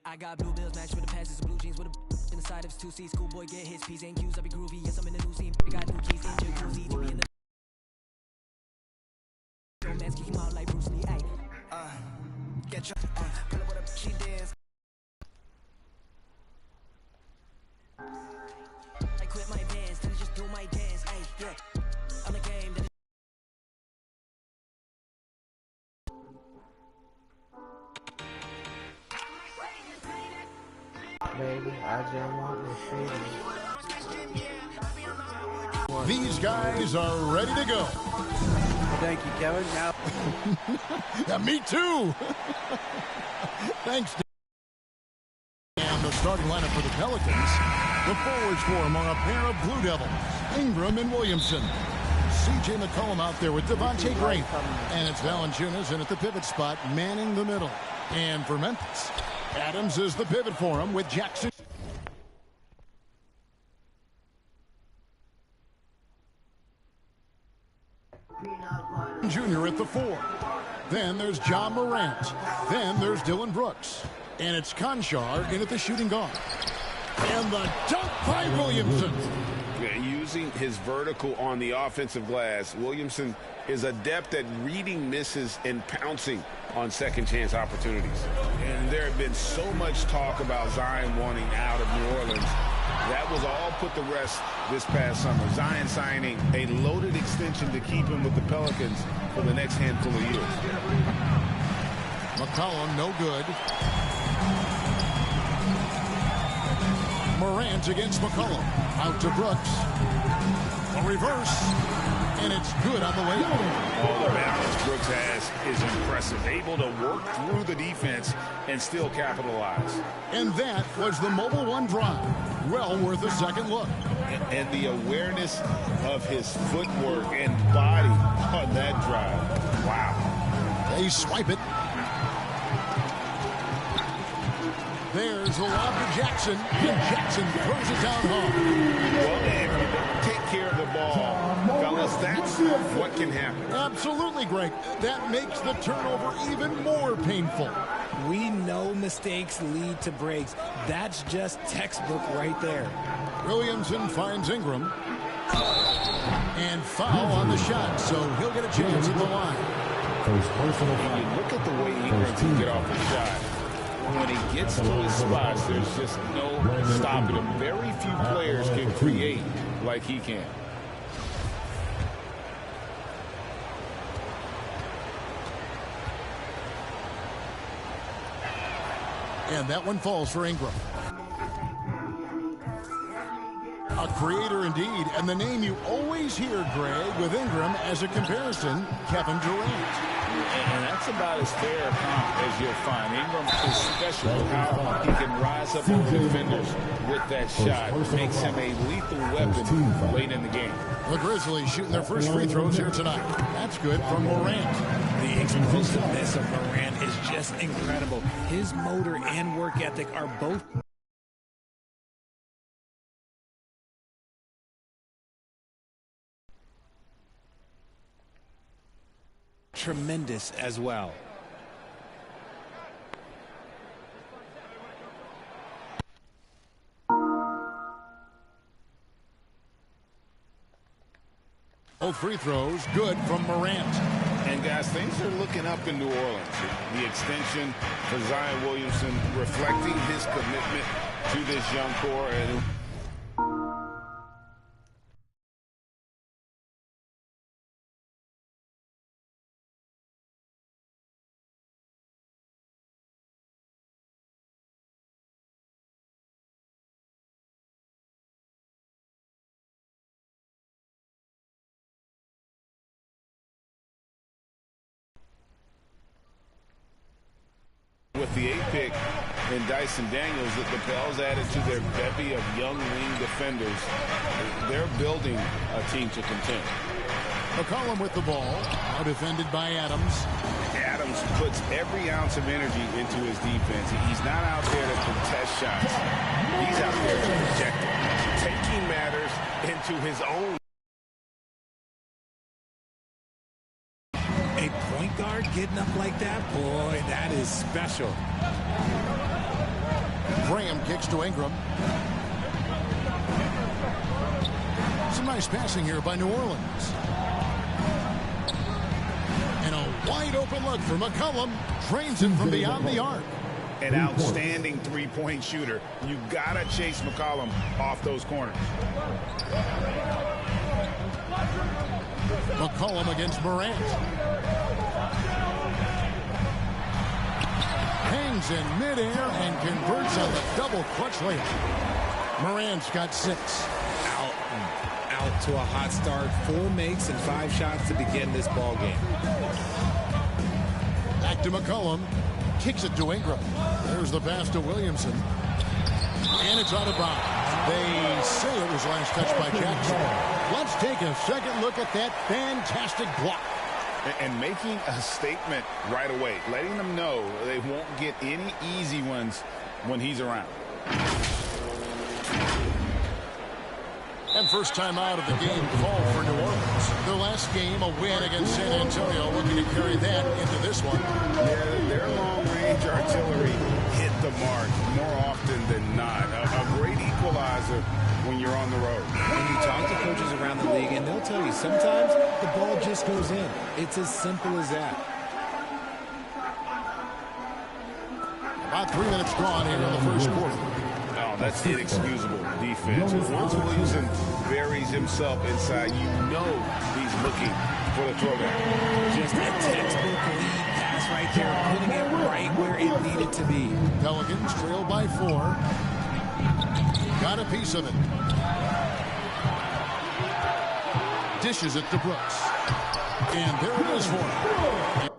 I got blue bills matched with the passes, blue jeans with a in the side of his 2C. Schoolboy get his P's and Q's. I be groovy, yes, I'm in the new scene. I got new keys in jacuzzi to be in the romance, kick him out like Bruce Lee. Ay, get your pull up what up, she dance. I quit my dance, then I just do my dance. Ay, yeah, I'm the game. Baby, I just want to see you. These guys are ready to go. Thank you, Kevin. Now, Yeah, me too. Thanks. And the starting lineup for the Pelicans. The forwards for them are a pair of Blue Devils, Ingram and Williamson. C.J. McCollum out there with Devontae Graham. And it's Valanciunas in at the pivot spot, manning the middle. And for Memphis, Adams is the pivot for him with Jackson. Jr. at the 4. Then there's John Morant. Then there's Dylan Brooks. And it's Konchar in at the shooting guard. And the dunk by Williamson. Using his vertical on the offensive glass, Williamson is adept at reading misses and pouncing on second chance opportunities. And there had been so much talk about Zion wanting out of New Orleans. That was all put to rest this past summer. Zion signing a loaded extension to keep him with the Pelicans for the next handful of years. McCollum, no good. Morant against McCollum. Out to Brooks. A reverse. And it's good on the way out. All the balance Brooks has is impressive. Able to work through the defense and still capitalize. And that was the Mobile One drive. Well worth a second look. And the awareness of his footwork and body on that drive. Wow. They swipe it. There's a lob to Jackson. And Jackson throws it down hard. Well, if you don't take care of the ball, fellas, that's what can happen. Absolutely, Greg. That makes the turnover even more painful. We know mistakes lead to breaks. That's just textbook right there. Williamson finds Ingram. And foul on the shot, so he'll get a chance at the line. When you look at the way Ingram can get off the shot, when he gets to his spots, there's just no stopping him. Very few players can create like he can. And that one falls for Ingram. A creator indeed, and the name you always hear, Greg, with Ingram as a comparison, Kevin Durant. And that's about as fair a comp as you'll find. Ingram is special with how he can rise up over defenders with that shot. Makes him a lethal weapon late in the game. The Grizzlies shooting their first free throws here tonight. That's good from Morant. The explosiveness of Morant is just incredible. His motor and work ethic are both tremendous as well. Both free throws good from Morant. And guys, things are looking up in New Orleans. The extension for Zion Williamson reflecting his commitment to this young core. And with the 8th pick in Dyson Daniels, that the Pels added to their bevy of young wing defenders. They're building a team to contend. McCollum with the ball, now defended by Adams. Adams puts every ounce of energy into his defense. He's not out there to contest shots. He's out there to protect it, taking matters into his own. a point guard getting up like that. Boy, that is special. Graham kicks to Ingram. Some nice passing here by New Orleans. And a wide open look for McCollum. Drains it from beyond the arc. An outstanding three-point shooter. You gotta chase McCollum off those corners. McCollum against Morant. Hangs in midair and converts on the double clutch layup. Morant's got 6. Out to a hot start. 4 makes and 5 shots to begin this ball game. Back to McCollum. Kicks it to Ingram. There's the pass to Williamson. And it's out of bounds. They say it was last touched by Jackson. Let's take a second look at that fantastic block. And making a statement right away, letting them know they won't get any easy ones when he's around. And first time out of the game call for New Orleans. Their last game, a win against San Antonio, looking to carry that into this one. Yeah, their long-range artillery hit the mark more often than not. A great equalizer when you're on the road. When you talk to coaches around the league, and they'll tell you sometimes the ball just goes in. It's as simple as that. About 3 minutes gone here in the first quarter. Oh, that's inexcusable defense. Once Williamson buries himself inside, you know he's looking for the throwdown. Just a textbook lead pass right there, putting it right where it needed to be. Pelicans trail by 4. Got a piece of it. Dishes it to Brooks. And there it is for him.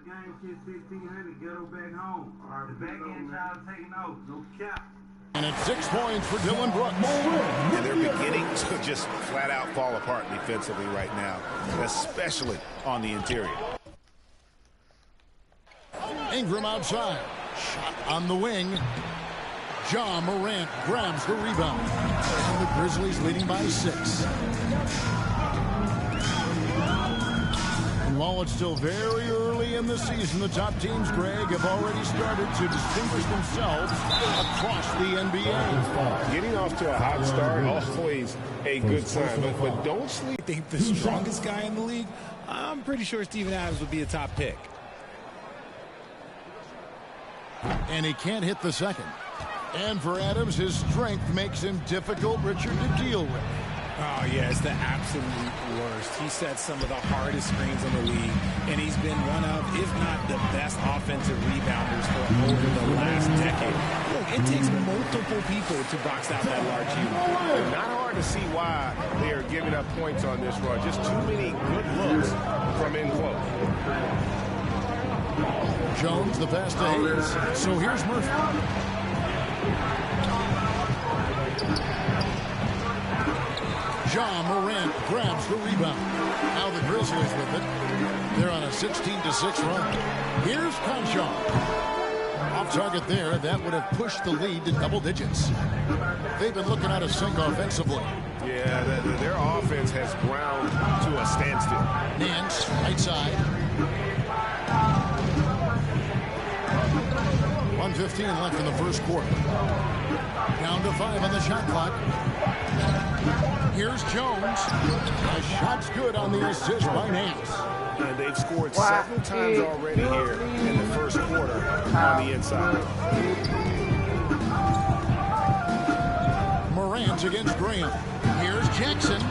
Game shit 1600, ghetto back home. The back end child taking off, no cap. And it's 6 points for Dylan Brooks. And they're beginning to just flat out fall apart defensively right now, especially on the interior. Ingram outside. Shot on the wing. Ja Morant grabs the rebound. And the Grizzlies leading by 6. And while it's still very early in the season, the top teams, Greg, have already started to distinguish themselves across the NBA. Getting off to a hot start, always a good sign, but don't sleep. I think the strongest guy in the league, I'm pretty sure Steven Adams would be a top pick. And he can't hit the second. And for Adams, his strength makes him difficult, Richard, to deal with. Oh, yeah, it's the absolute worst. He sets some of the hardest screens in the league, and he's been one of, if not the best offensive rebounders for over the last decade. Look, it takes multiple people to box out that large unit. Not hard to see why they are giving up points on this run. Just too many good looks from in close. Jones, the pass to Hayes. So here's Murphy. Ja Morant grabs the rebound. Now the Grizzlies with it. They're on a 16-6 run. Here's Conchar. Off target there. That would have pushed the lead to double digits. They've been looking out of sync offensively. Yeah, their offense has ground to a standstill. Nance, right side. 1:15 left in the first quarter. Down to 5 on the shot clock. Here's Jones. The shot's good on the assist by Nance. And they've scored several times already here in the first quarter on the inside. Morant against Graham. Here's Jackson.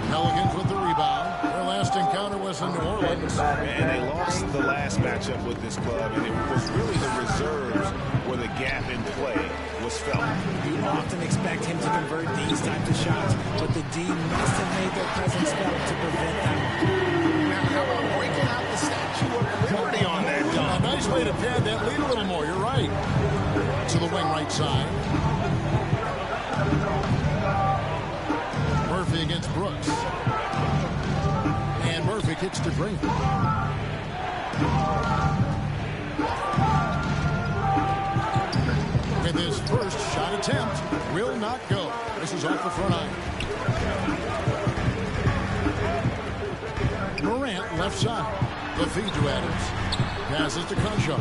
Pelicans with the rebound. Their last encounter was in New Orleans. And they lost the last matchup with this club, and it was really the reserves where the gap in play was felt. You often expect him to convert these types of shots, but the D must have made their presence felt to prevent that. Now, how about breaking out the Statue of Liberty on that dunk? A nice way to pad that lead a little more. You're right. To the wing right side. Murphy against Brooks. And Murphy kicks to Green. With his first shot attempt, will not go. This is off the front iron. Morant left side. The feed to Adams. Passes to Conchar.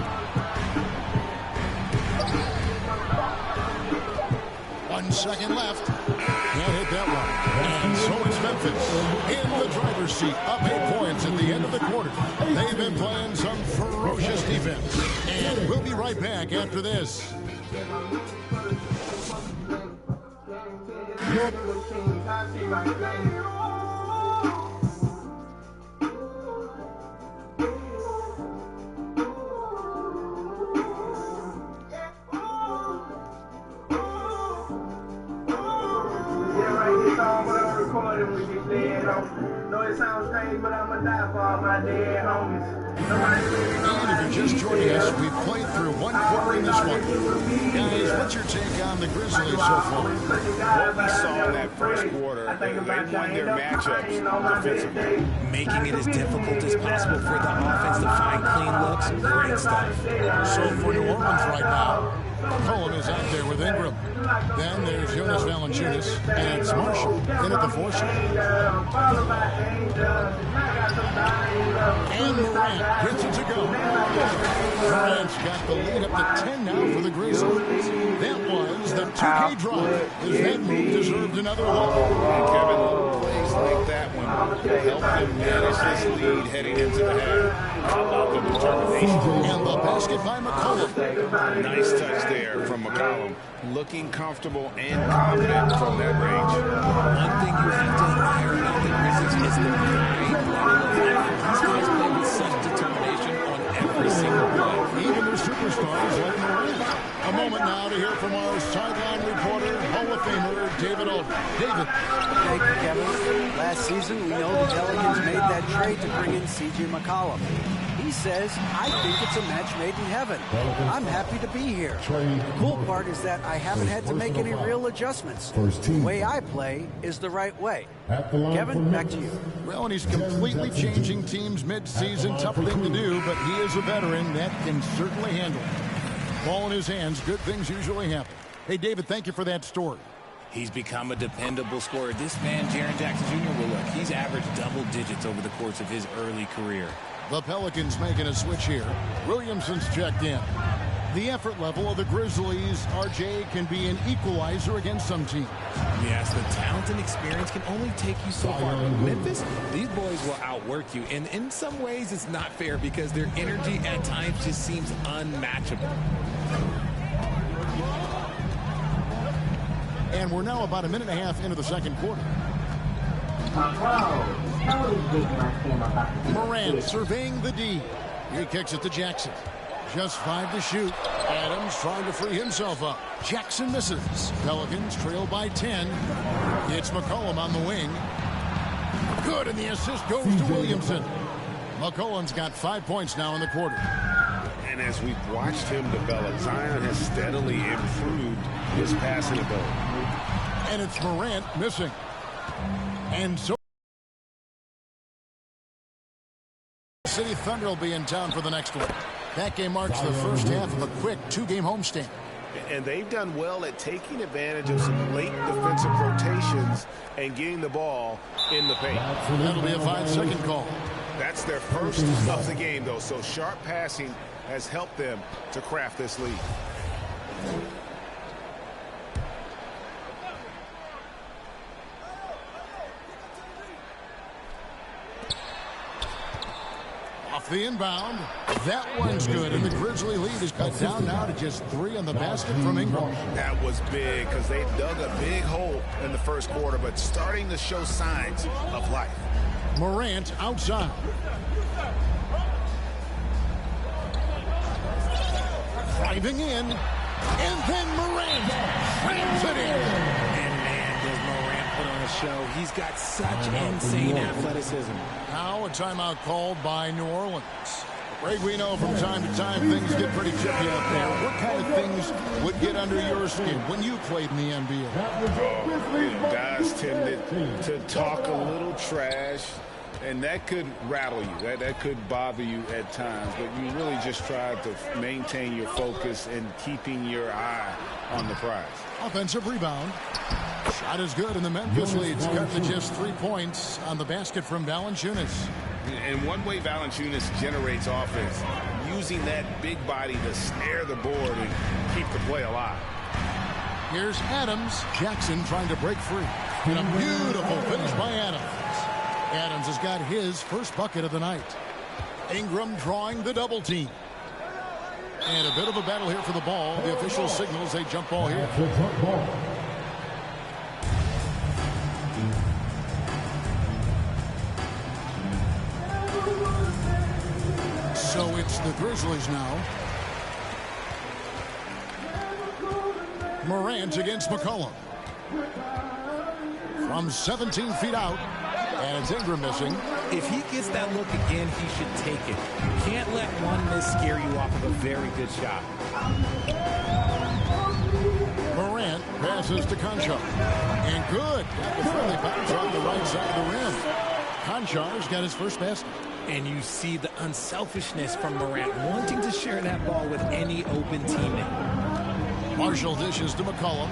1 second left. Can't hit that one. And so it's Memphis in the driver's seat, up 8 points at the end of the quarter. They've been playing some ferocious defense. And we'll be right back after this. No, it sounds crazy, but I'm gonna die for all my dead homies. And if you're just joining us, we've played through 1 quarter in this one. Guys, what's your take on the Grizzlies so far? What we saw in that first quarter, they won their matchups defensively. Making it as difficult as possible for the offense to find clean looks. Great stuff. So for New Orleans right now, Cohen is out there with Ingram. Then there's Jonas Valanciunas, and it's Marshall in at the 4 shot. And Morant gets it to go. Morant's got the lead up to 10 now for the Grizzlies. That was the 2K drive. That move deserved another look. And Kevin, little plays like that one help them manage this lead heading into the half. How about the determination? And the basket by McCollum. Nice touch there from McCollum. Looking comfortable and confident from that range. One thing you have to admire about the Grizzlies is their great level of effort. These guys play with such determination on every single play. Even their superstars like Morant. A moment now to hear from our sideline reporter, Hall of Famer David Aldridge. David. Thank you, Kevin. Last season, we know the Pelicans made that trade to bring in C.J. McCollum. He says, I think it's a match made in heaven. I'm happy to be here. The cool part is that I haven't had to make any real adjustments. The way I play is the right way. Kevin, back to you. Well, and he's completely changing teams mid-season. Tough thing to do, but he is a veteran that can certainly handle it. Ball in his hands, good things usually happen. Hey, David, thank you for that story. He's become a dependable scorer. This man, Jaren Jackson Jr., well, look, he's averaged double digits over the course of his early career. The Pelicans making a switch here. Williamson's checked in. The effort level of the Grizzlies, RJ, can be an equalizer against some teams. Yes, the talent and experience can only take you so far. But Memphis, these boys will outwork you. And in some ways, it's not fair because their energy at times just seems unmatchable. And we're now about a minute and a half into the second quarter. Morant surveying the D. He kicks it to Jackson. Just 5 to shoot. Adams trying to free himself up. Jackson misses. Pelicans trail by 10. It's McCollum on the wing. Good, and the assist goes to Williamson. McCollum's got 5 points now in the quarter. And as we've watched him develop, Zion has steadily improved his passing ability. And it's Morant missing. And so City Thunder will be in town for the next one. That game marks the first half of a quick 2-game homestand. And they've done well at taking advantage of some late defensive rotations and getting the ball in the paint. That'll be a 5-second call. That's their first of the game, though, so sharp passing has helped them to craft this lead. Off the inbound. That one's good, and the Grizzly lead is cut down now to just 3 on the basket from Ingram. That was big because they dug a big hole in the first quarter, but starting to show signs of life. Morant outside. Driving in, and then Morant slams it in. And man, does Morant put on a show. He's got such insane athleticism. Now a timeout called by New Orleans. Greg, we know from time to time things get pretty chippy out there. What kind of things would get under your skin when you played in the NBA? Guys tended to talk a little trash, and that could rattle you. That could bother you at times, but you really just try to maintain your focus and keeping your eye on the prize. Offensive rebound. Shot is good, and the Memphis lead's cut to just 3 points on the basket from Valanciunas. And one way Valanciunas generates offense, using that big body to snare the board and keep the play alive. Here's Adams. Jackson trying to break free. And a beautiful finish by Adams. Adams has got his first bucket of the night. Ingram drawing the double team. And a bit of a battle here for the ball. The official signals a jump ball here. So it's the Grizzlies now. Morant against McCollum. From 17 feet out. And it's Ingram missing. If he gets that look again, he should take it. You can't let one miss scare you off of a very good shot. Morant passes to Conchar. And good. Got the friendly bounce on the right side of the rim. Conchar's got his first basket. And you see the unselfishness from Morant, wanting to share that ball with any open teammate. Marshall dishes to McCollum.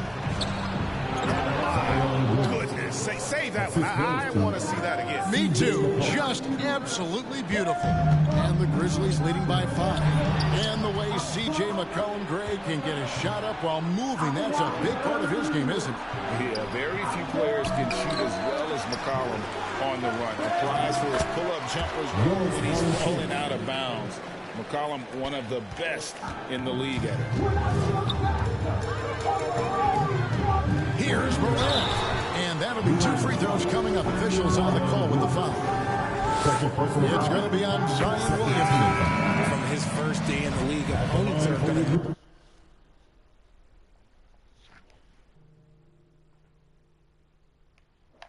Goodness, save that one. I want to see that again. Me too. Just absolutely beautiful. And the Grizzlies leading by 5. And the way C.J. McCollum, Greg, can get a shot up while moving, that's a big part of his game, isn't it? Yeah, very few players can shoot as well as McCollum on the run. Applies for his pull-up jumpers when he's falling out of bounds. McCollum, one of the best in the league at it. Here's Morant. And that'll be 2 free throws coming up. Officials on the call with the foul. It's going to be on Zion Williamson. From his first day in the league, opponents are going to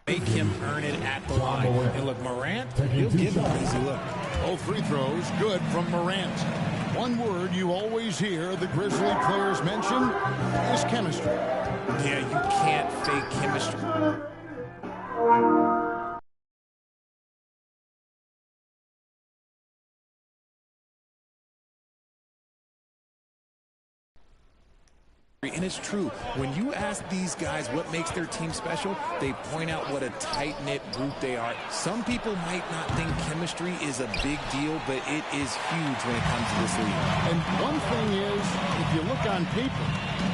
make him earn it at the line. And look, Morant, he'll give him an easy look. Both free throws good from Morant. One word you always hear the Grizzly players mention is chemistry. Yeah, you can't fake chemistry. And it's true. When you ask these guys what makes their team special, they point out what a tight-knit group they are. Some people might not think chemistry is a big deal, but it is huge when it comes to this league. And one thing is, if you look on paper,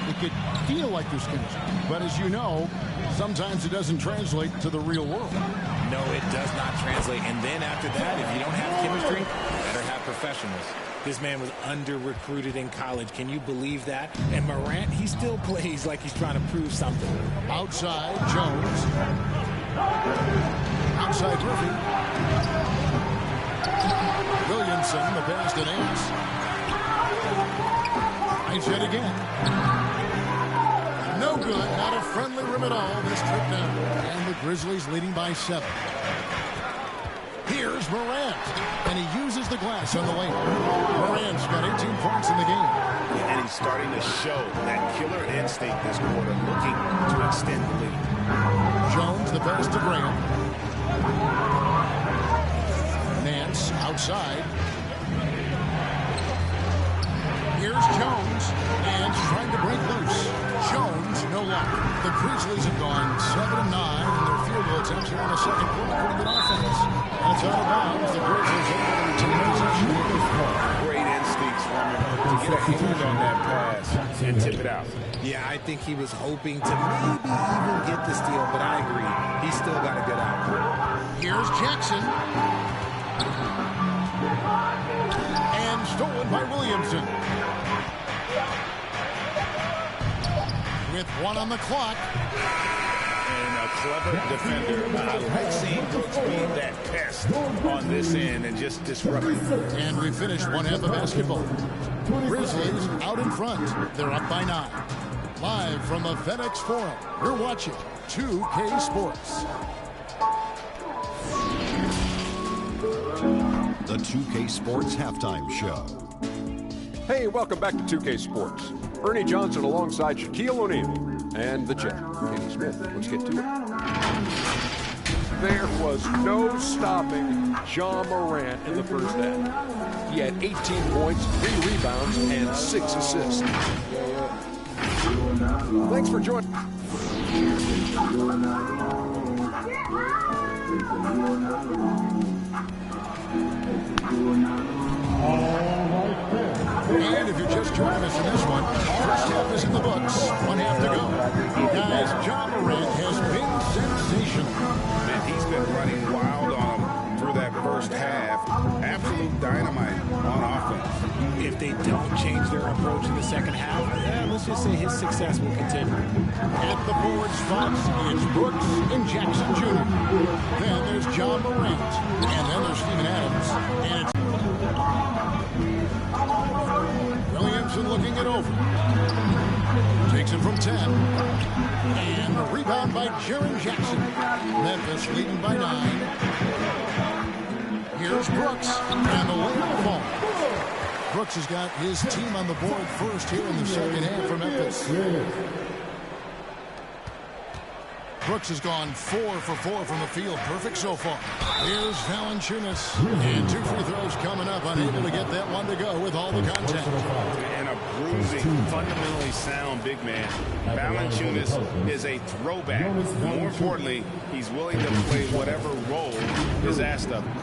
it could feel like there's chemistry. But as you know, sometimes it doesn't translate to the real world. No, it does not translate. And then after that, if you don't have chemistry, you better have professionals. This man was under-recruited in college. Can you believe that? And Morant, he still plays like he's trying to prove something. Outside, Jones. Outside, Murphy. Williamson, the pass to Nance. Nice hit again. No good. Not a friendly rim at all this trip down. And the Grizzlies leading by 7. Here's Morant, and he uses the glass on the lane. Morant's got 18 points in the game. And he's starting to show that killer instinct this quarter, looking to extend the lead. the pass to Graham. Nance outside. Here's Jones, and trying to break loose. Jones, no luck. The Grizzlies have gone 7-9 in their field goal attempts here in the second quarter. Pretty good offense. That's out of bounds. The Grizzlies able to retain possession. Great instincts from him to get a hand on that pass and tip it out. Yeah, I think he was hoping to maybe even get the steal, but I agree. He still got a good output. Here's Jackson. And stolen by Williamson. With 1 on the clock. And a clever defender. I like seeing Brooks be that pest on this end and just disrupting. And we finished one half of basketball. Grizzlies out in front. They're up by 9. Live from the FedEx Forum, you're watching 2K Sports. The 2K Sports Halftime Show. Hey, welcome back to 2K Sports. Ernie Johnson alongside Shaquille O'Neal and the Jet, Kenny Smith. Let's get to it. There was no stopping Ja Morant in the first half. He had 18 points, 3 rebounds, and 6 assists. Thanks for joining. And if you're just joining us in this one, first half is in the books. 1 half to go. Guys, Ja Morant has been sensational. Man, he's been running wild on him through that first half. Absolute dynamite on offense. If they don't change their approach in the second half, let's just say his success will continue. At the forward spots, it's Brooks and Jackson Jr. Then there's Ja Morant. And then there's Steven Adams. And it's Williamson looking it over. Takes it from 10. And a rebound by Jaren Jackson. Memphis leading by 9. Here's Brooks. And the layup falls. Brooks has got his team on the board first here in the second half for Memphis. Brooks has gone 4 for 4 from the field. Perfect so far. Here's Valanciunas. And 2 free throws coming up. Unable to get that one to go with all the contact. And a bruising, fundamentally sound big man. Valanciunas is a throwback. More importantly, he's willing to play whatever role is asked of him.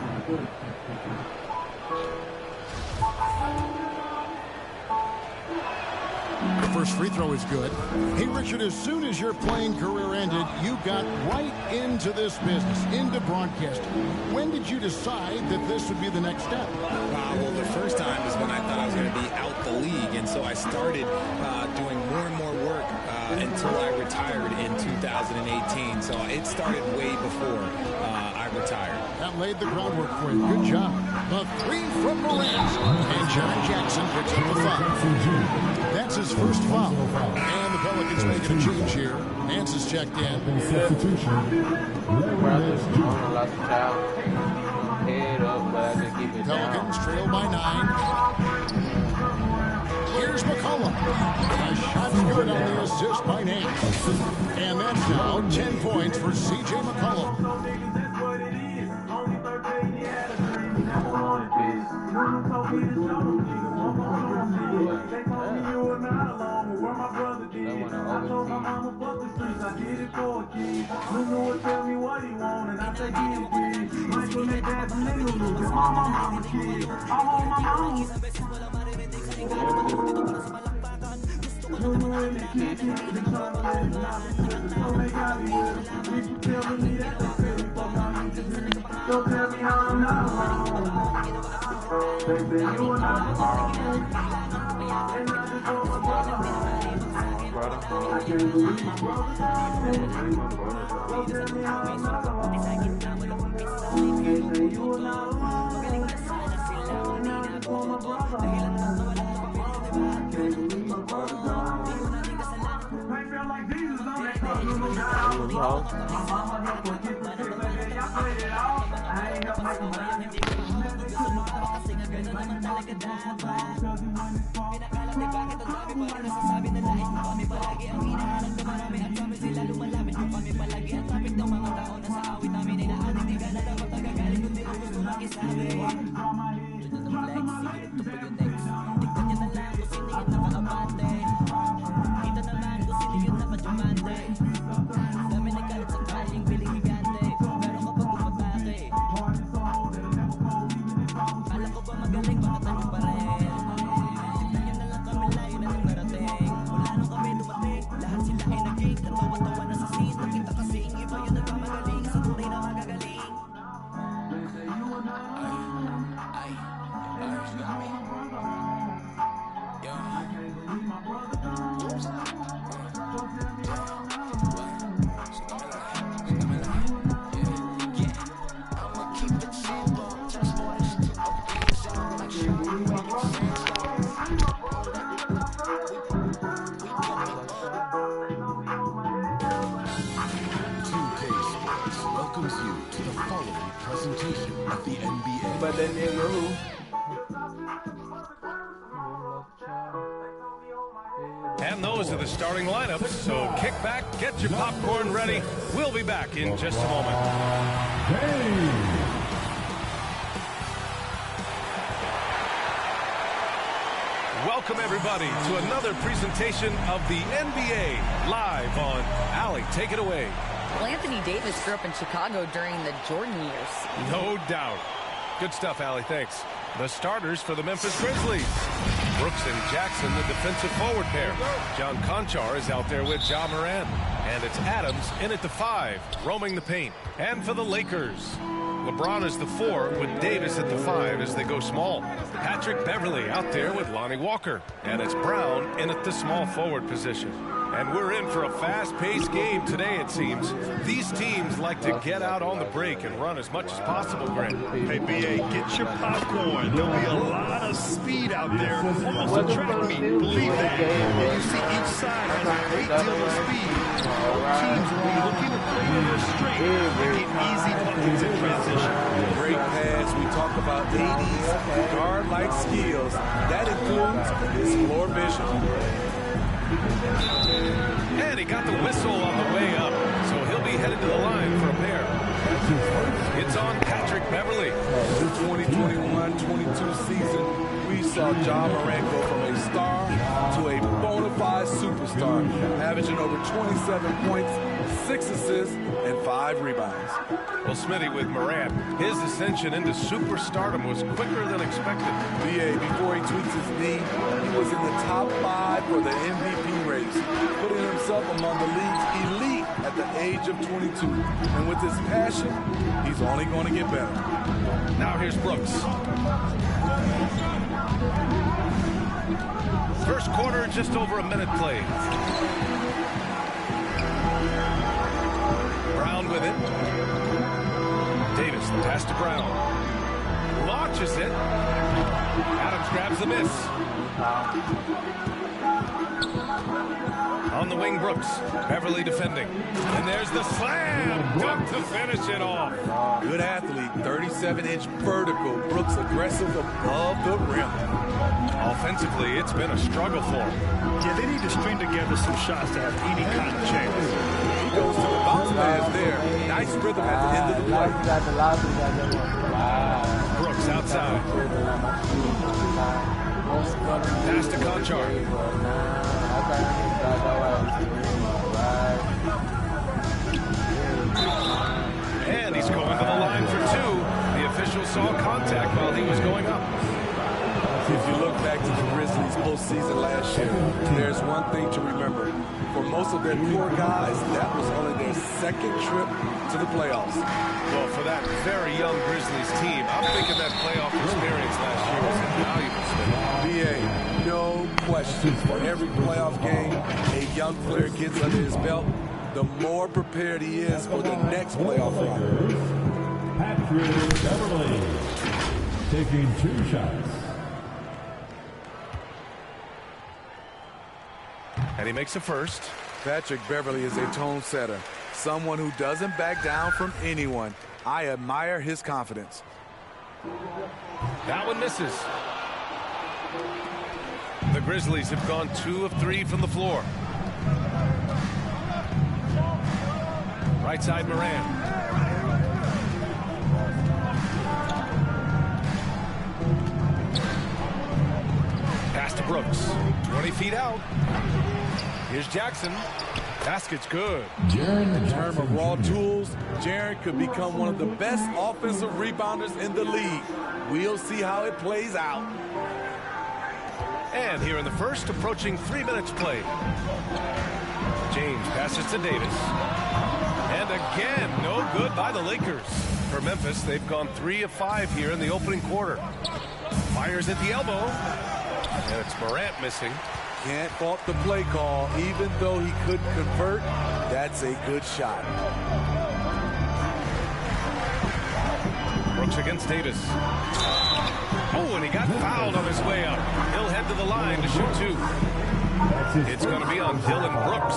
The first free throw is good. Hey, Richard, as soon as your playing career ended, you got right into this business, into broadcasting. When did you decide that this would be the next step? Well, the first time is when I thought I was going to be out the league, and so I started doing more and more work until I retired in 2018. So it started way before I retired. That laid the groundwork for you. Good job. The 3 from Morant. And Jaren Jackson picks up the foul. That's his first foul. And the Pelicans making a change here. Nance is checked in. Pelicans trail by 9. Here's McCollum. A shot's good on the assist by Nance. And that's now 10 points for C.J. McCollum. Sports welcomes you to the following presentation of the NBA. But that nigga who? And those are the starting lineups, so kick back, get your popcorn ready. We'll be back in just a moment. Welcome, everybody, to another presentation of the NBA live on Allie. Take it away. Well, Anthony Davis grew up in Chicago during the Jordan years. No doubt. Good stuff, Allie. Thanks. The starters for the Memphis Grizzlies. Brooks and Jackson, the defensive forward pair. John Conchar is out there with Ja Morant. And it's Adams in at the 5, roaming the paint. And for the Lakers, LeBron is the 4 with Davis at the 5 as they go small. Patrick Beverly out there with Lonnie Walker. And it's Brown in at the small forward position. And we're in for a fast-paced game today, it seems. These teams like to get out on the break and run as much as possible, Grant. Hey, B.A., get your popcorn. There'll be a lot of speed out there. Almost a track meet, believe that. And you see each side has a great deal of speed. Both teams will be looking to play in their straight, making easy buckets in transition. Great pass. We talk about 80s guard-like skills. That includes his floor vision. And he got the whistle on the way up, so he'll be headed to the line for a pair. It's on Patrick Beverly. The 2021-22 season, we saw Ja Morant go from a star to a bona fide superstar, averaging over 27 points, 6 assists, and 5 rebounds. Well, Smitty, with Morant, his ascension into superstardom was quicker than expected. B.A., before he tweaks his knee, he was in the top 5 for the MVP race, putting himself among the league's elite at the age of 22. And with his passion, he's only going to get better. Now here's Brooks. First quarter, just over a minute played. Brown with it. Davis, the pass to Brown. Launches it. Adams grabs the miss. On the wing, Brooks. Beverly defending. And there's the slam. Good to finish it off. Good athlete. 37-inch vertical. Brooks aggressive above the rim. Offensively, it's been a struggle for him. Yeah, they need to string together some shots to have any kind of chance. He goes to the bounce pass there. Nice rhythm at the end of the play. Brooks outside. Pass to Conchar. And he's going to the line for 2. The official saw contact while he was going up. If you look back to the Grizzlies postseason last year, there's one thing to remember. For most of their core guys, that was only their second trip to the playoffs. Well, for that very young Grizzlies team, I'm thinking that playoff experience last year was invaluable. B.A., no question. For every playoff game a young player gets under his belt, the more prepared he is for the next playoff run. Patrick Beverly taking 2 shots. And he makes a first. Patrick Beverly is a tone setter, someone who doesn't back down from anyone. I admire his confidence. That one misses. The Grizzlies have gone 2 of 3 from the floor. Right side, Morant. Pass to Brooks. 20 feet out. Here's Jackson. Basket's good. In terms of raw tools, Jaren could become one of the best offensive rebounders in the league. We'll see how it plays out. And here in the first, approaching 3 minutes played. James passes to Davis. And again, no good by the Lakers. For Memphis, they've gone 3 of 5 here in the opening quarter. Fires at the elbow. And it's Morant missing. Can't fault the play call. Even though he couldn't convert, that's a good shot. Brooks against Davis. Oh, and he got fouled on his way up. He'll head to the line to shoot 2. It's going to be on Dylan Brooks.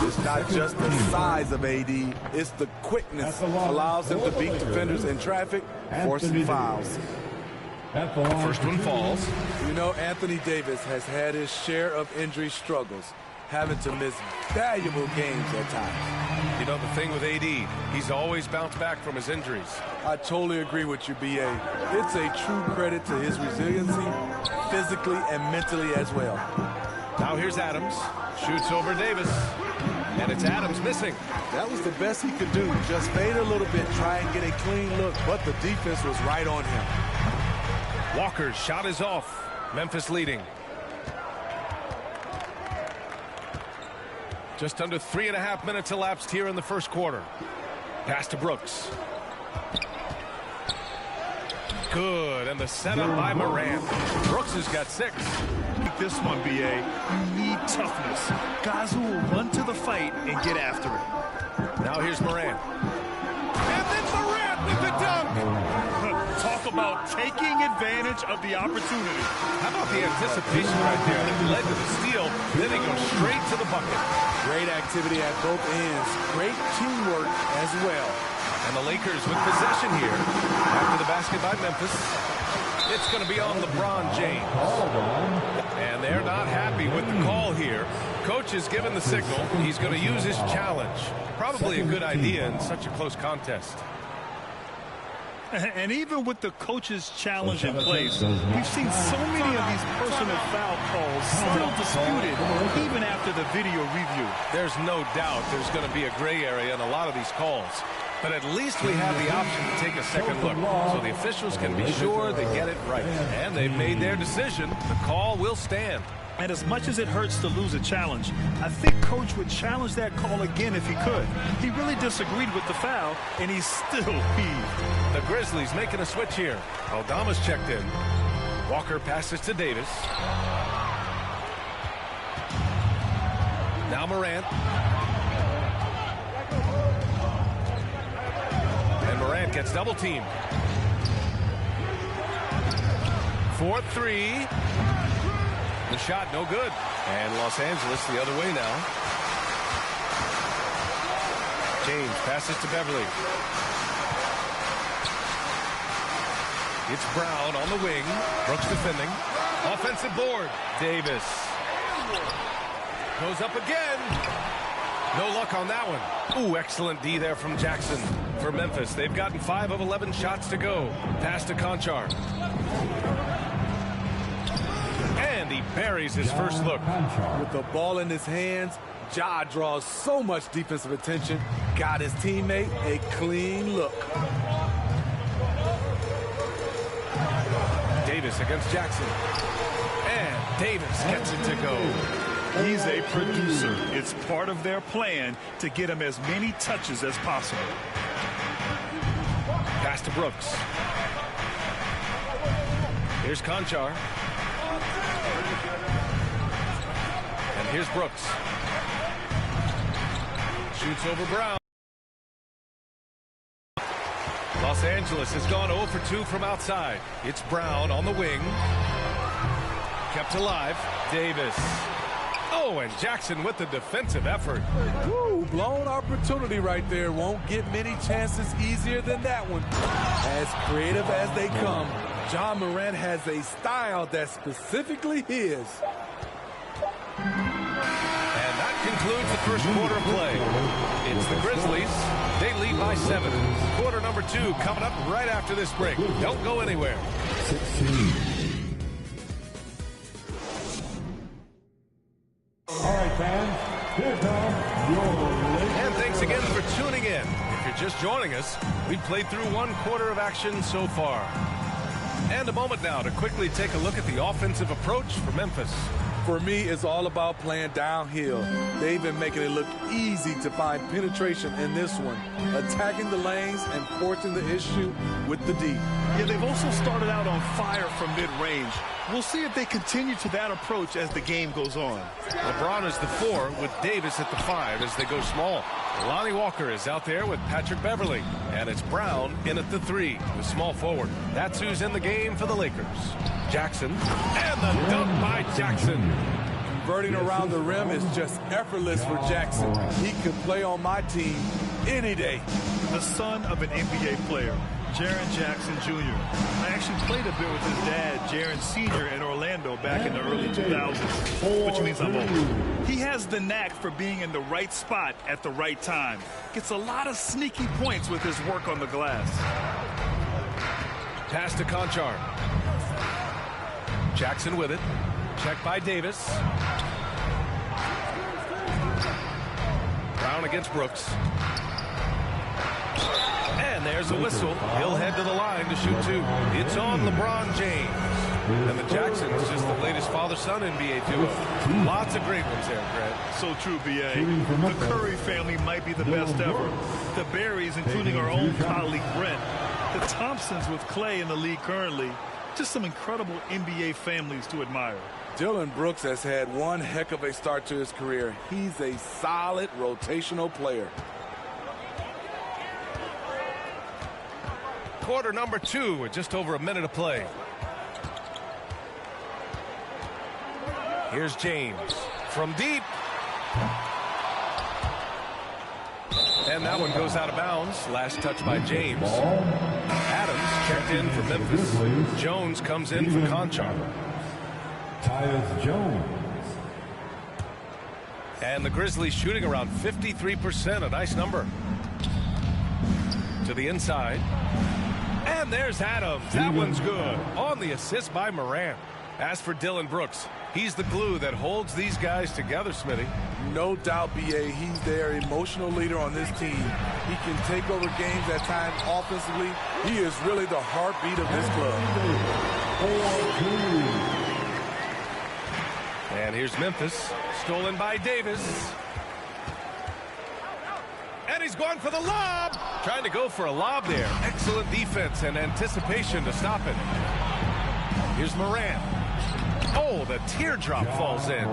It's not just the size of AD, it's the quickness. Allows him to beat defenders in traffic, forcing fouls. First one falls. You know, Anthony Davis has had his share of injury struggles, having to miss valuable games at times. You know, the thing with AD, he's always bounced back from his injuries. I totally agree with you, B.A. It's a true credit to his resiliency, physically and mentally as well. Now here's Adams. Shoots over Davis. And it's Adams missing. That was the best he could do. Just fade a little bit, try and get a clean look, but the defense was right on him. Walker's shot is off. Memphis leading. Just under 3.5 minutes elapsed here in the first quarter. Pass to Brooks. Good, and the setup by Morant. Brooks has got 6. This one, B.A., you need toughness. Guys who will run to the fight and get after it. Now here's Morant. And then Morant with the dunk. Talk about taking advantage of the opportunity. How about the anticipation right there that led to the steal, then he goes straight to the bucket. Great activity at both ends. Great teamwork as well. And the Lakers with possession here. After the basket by Memphis, it's going to be on LeBron James. And they're not happy with the call here. Coach has given the signal. He's going to use his challenge. Probably a good idea in such a close contest. And even with the coach's challenge in place, we've seen so many of these personal foul calls still disputed, even after the video review. There's no doubt there's going to be a gray area in a lot of these calls. But at least we have the option to take a second look, so the officials can be sure they get it right. And they've made their decision. The call will stand. And as much as it hurts to lose a challenge, I think Coach would challenge that call again if he could. He really disagreed with the foul, and he's still peeved. The Grizzlies making a switch here. Aldama's checked in. Walker passes to Davis. Now Morant. And Morant gets double teamed. 4-3. The shot no good. And Los Angeles the other way now. James passes to Beverly. It's Brown on the wing. Brooks defending. Offensive board. Davis. Goes up again. No luck on that one. Ooh, excellent D there from Jackson. For Memphis, they've gotten 5 of 11 shots to go. Pass to Conchar. And he buries his first look. With the ball in his hands, Ja draws so much defensive attention. Got his teammate a clean look. Davis against Jackson. And Davis gets it to go. He's a producer. It's part of their plan to get him as many touches as possible. Pass to Brooks. Here's Conchar. And here's Brooks. Shoots over Brown. Los Angeles has gone 0 for 2 from outside. It's Brown on the wing. Kept alive. Davis. Oh, and Jackson with the defensive effort. Woo, blown opportunity right there. Won't get many chances easier than that one. As creative as they come, Ja Morant has a style that's specifically his. And that concludes the first quarter of play. It's the Grizzlies. They lead by 7. Quarter number 2 coming up right after this break. Don't go anywhere. 16. All right, fans, here comes your Lakers. And thanks again for tuning in. If you're just joining us, we've played through 1 quarter of action so far. And a moment now to quickly take a look at the offensive approach for Memphis. For me, it's all about playing downhill. They've been making it look easy to find penetration in this one, attacking the lanes and forcing the issue with the D. Yeah, they've also started out on fire from mid-range. We'll see if they continue to that approach as the game goes on. LeBron is the 4 with Davis at the 5 as they go small. Lonnie Walker is out there with Patrick Beverly. And it's Brown in at the 3, the small forward. That's who's in the game for the Lakers. Jackson. And the dunk by Jackson. Converting around the rim is just effortless for Jackson. He could play on my team any day. The son of an NBA player, Jaren Jackson Jr. I actually played a bit with his dad, Jaren Sr. in Orlando back in the early 2000s, which means I'm old. He has the knack for being in the right spot at the right time. Gets a lot of sneaky points with his work on the glass. Pass to Conchar. Jackson with it. Check by Davis. Brown against Brooks. And there's a whistle. He'll head to the line to shoot two. It's on LeBron James. And the Jacksons, just the latest father-son NBA duo. Lots of great ones there, Grant. So true, B.A. The Curry family might be the best ever. The Berries, including our own colleague Brent. The Thompsons with Clay in the league currently. Just some incredible NBA families to admire. Dillon Brooks has had one heck of a start to his career. He's a solid rotational player. Quarter number 2 with just over a minute to play. Here's James from deep. And that one goes out of bounds. Last touch by James. Adams checked in for Memphis. Jones comes in for Conchar. Tyus Jones. And the Grizzlies shooting around 53%, a nice number. To the inside. And there's Adams. That one's good. On the assist by Morant. As for Dillon Brooks, he's the glue that holds these guys together, Smitty. No doubt, B.A. He's their emotional leader on this team. He can take over games at times offensively. He is really the heartbeat of this club. And here's Memphis. Stolen by Davis. And he's going for the lob. Trying to go for a lob there. Excellent defense and anticipation to stop it. Here's Morant. Oh, the teardrop falls in.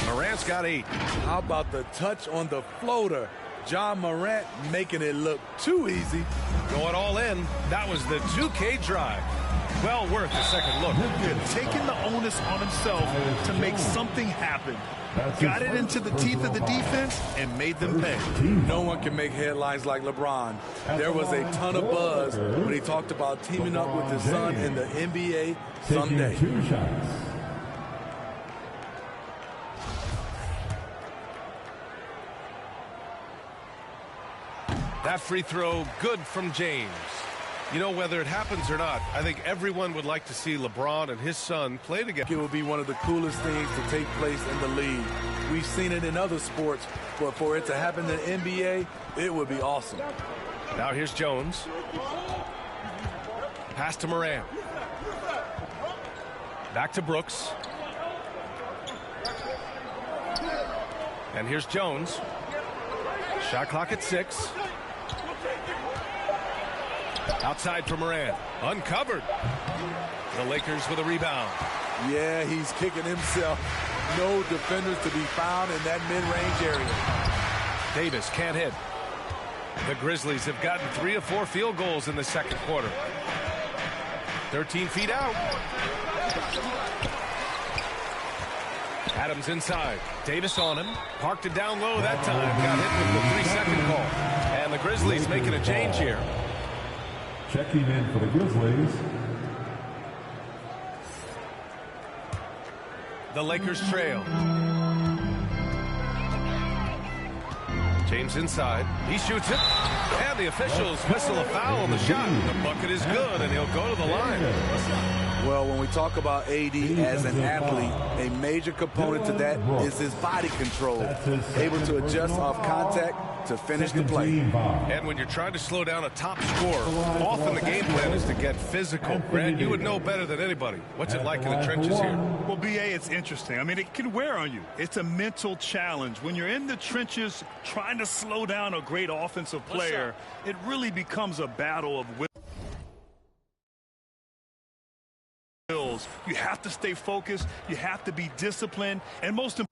Morant's got 8. How about the touch on the floater? John Morant making it look too easy. Going all in. That was the 2K drive. Well worth a second look. Taking the onus on himself to make something happen. Got it into the teeth of the defense and made them pay. No one can make headlines like LeBron. There was a ton of buzz when he talked about teaming up with his son in the NBA someday. 2 shots. That free throw, good from James. You know, whether it happens or not, I think everyone would like to see LeBron and his son play together. It would be one of the coolest things to take place in the league. We've seen it in other sports, but for it to happen in the NBA, it would be awesome. Now here's Jones. Pass to Morant. Back to Brooks. And here's Jones. Shot clock at 6. Outside for Morant. Uncovered. The Lakers with a rebound. Yeah, he's kicking himself. No defenders to be found in that mid-range area. Davis can't hit. The Grizzlies have gotten 3 or 4 field goals in the second quarter. 13 feet out. Adams inside. Davis on him. Parked it down low that time. Got hit with the 3-second call. And the Grizzlies making a change here. Checking in for the Grizzlies. The Lakers trail. James inside. He shoots it. And the officials whistle a foul on the shot. The bucket is good, and he'll go to the line. Well, when we talk about AD as an athlete, a major component to that is his body control. Able to adjust off contact to finish the play. And when you're trying to slow down a top scorer, often the game plan is to get physical. Grant, you would know better than anybody. What's it like in the trenches here? Well, B.A., it's interesting. I mean, it can wear on you. It's a mental challenge. When you're in the trenches trying to slow down a great offensive player, it really becomes a battle of will. You have to stay focused. You have to be disciplined. And most important,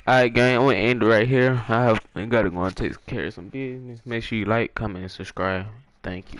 Alright, gang, I'm gonna end it right here. I gotta go and take care of some business. Make sure you like, comment, and subscribe. Thank you.